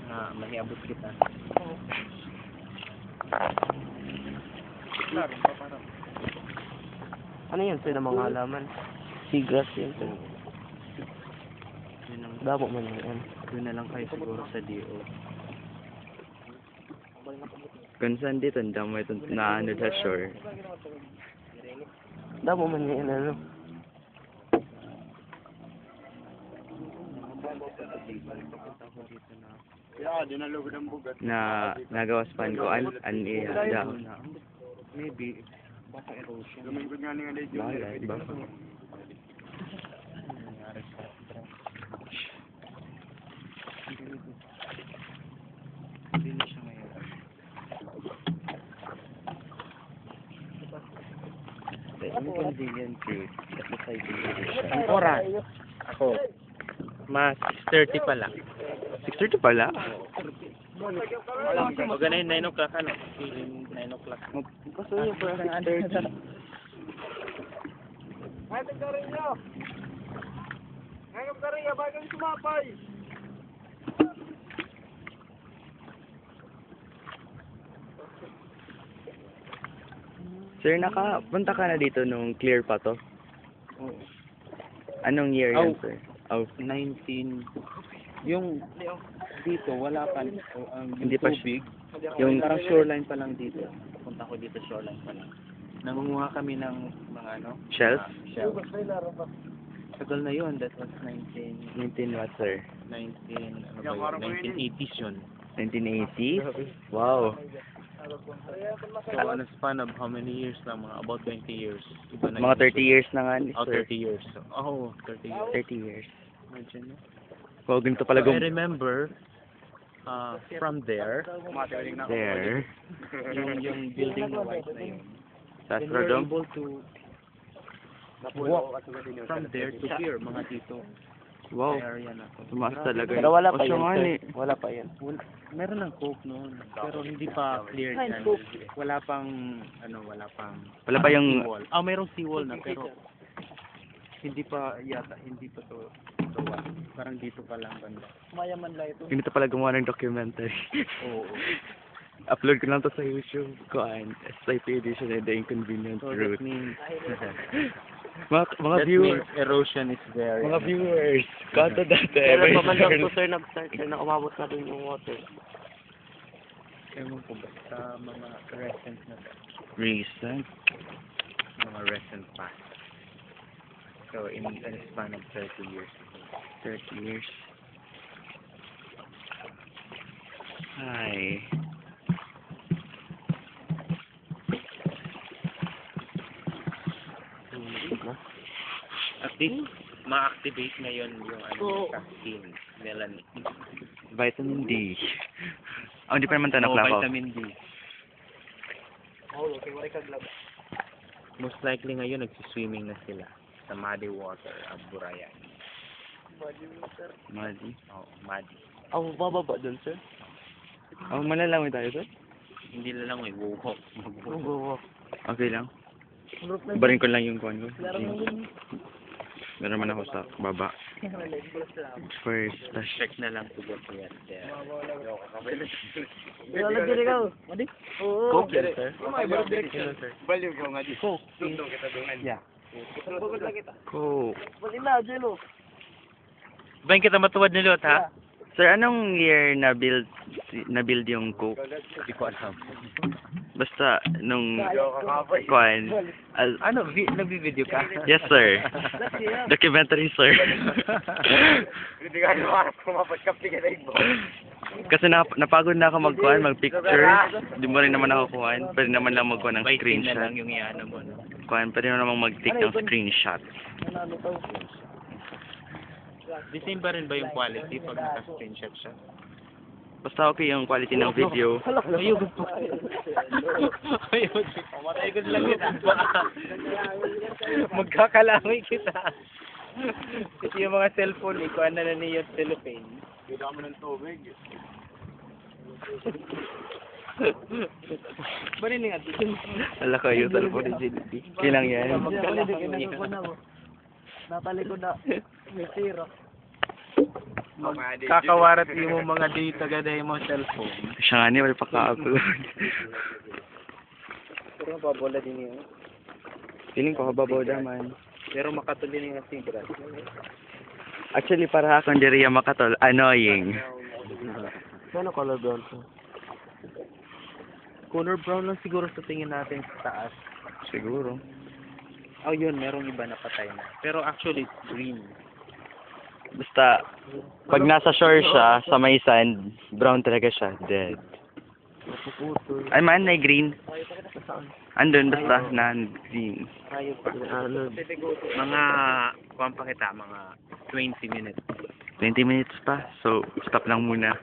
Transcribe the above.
na mahiabot kita. Ano yan sir, ng mga halaman? Seagrass yan sir. Yun ang, Damo man yan. doon na lang kayo siguro sa DO. Kung saan dito, ang damo ito na ano sa shore. Damo man yan ano. Na nagawas pan ko an daw. Maybe baka erosion. Balay, baka. Hindi na siya ngayon. The inconvenient truth at the civilization. Oras. Ako. Mas 30 pa lang. 6:30 pala? O ganun, 9 o'clock ano? 9 o'clock. Gusto nyo po ang 30. Ngayon ka rin nyo! Ngayon ka rin, bagang sumapay! Sir, nakapunta ka na dito nung clear pa to? Oo. Anong year yan, sir? Oh, 19. Yung dito, wala pa. Hindi pa tubig. yung Parang shoreline pa lang dito. Punta ko dito, shoreline pa lang. Nangunguha kami ng mga ano? shells? Shells. Tagal na yun. That was 19... 19 what, sir? 19... Ano ba yun? 1980s yun. 1980? Wow. So, on a span of how many years lang? Mga about 20 years. Iba na Mga 30 yun. years na nga, Oh, sir. 30 years. Oh, 30 years. 30 years. Imagine mo. Wow, ganito pala So, I remember, from there, there. yung building na white na yun. Sa Then we were Astrodome? able to walk from there to here, mga dito. Wow. Sa area na to. Tumaas talaga. Pero wala pa O, siya yun, nga sir. ni. Wala pa yan. Meron ng coke noon, pero hindi pa clear yan. Wala pang, wala pang... Wala pa yung... seawall. Mayroong seawall na, pero hindi pa to gawa. Parang dito pa lang banda. Mayaman lang ito. Ganito pala gumawa ng documentary. Oo. Upload ko lang to sa YouTube ko and SIP edition and the inconvenient So truth. that means, Mga that viewers, means erosion is there. mga viewers, kato dati. Pero may pa man lang turn. to, sir, nag-start, sir, na umabot na dun yung water. Ewan ko ba, sa mga recent na to. Recent? Mga recent past. So, in a span of 30 years. 30 years. Hi. At least, ma-activate ngayon yung skin, melanin. Vitamin D. Oh, hindi pa naman ito naklakaw. Vitamin D. Most likely ngayon, nagsiswimming na sila sa muddy water at Burayan. Madi. Oh, muddy. Bababa dun, sir? Oh, malalamay tayo, sir? Hindi na lang may buhok. Okay lang. Ibarin ko lang yung kuhan ko. Meron man ako sa baba. First, touch. Check na lang to get here. Coke yan, sir? Baliw ko nga di. Coke. Yeah. Pagod lang kita. Coke. Bali na, Jelo. Bain kita matuwad ni Lot, ha? Sir, anong year na-build yung Coke? Hindi ko alam. Basta, nung kuhan. Nagbi-video ka? Yes, sir. Documentary, sir. Hindi ka naman kumapag kapti ka na ibo. Kasi napagod na ako magkuhan, mag-picture. Hindi mo rin naman ako kuhan. Pwede naman lang magkuhan ng By team na screenshot. lang yung iano mo, no? Kuhan, pwede mo namang mag-take ng screenshot. The same pa rin ba yung quality pag naka-screenshot siya? Basta okay yung quality ng video. Ayun. Ayun. Matay ko lang kita. Magkakalangoy kita. Kasi yung mga cellphone, ikuha na niyo cellophane. Kailangan mo ng tubig. Bari nga dito. Wala kayo, telephone rigidity. Kailang yan. Magkakalangoy. Natalikod na. May tira. Kakawarat mo mga data gaday mo cellphone. Siya nga niya, wala pa ka-upload. Pero mapabola din yun. Feeling ko kababaw naman. Pero makatuloy nga sigurad. Actually, para akong diriya makatol, annoying. Ano color brown to? Color brown lang siguro sa tingin natin sa taas. Siguro. Oh, yun, merong iba na patay na. Pero actually, it's green. Basta, pag nasa shore siya, sa may sand, brown talaga siya, dead. Ay man, na green. Andun, basta, na green. Mga, kuwan pa kita, mga 20 minutes. 20 minutes pa, so stop lang muna.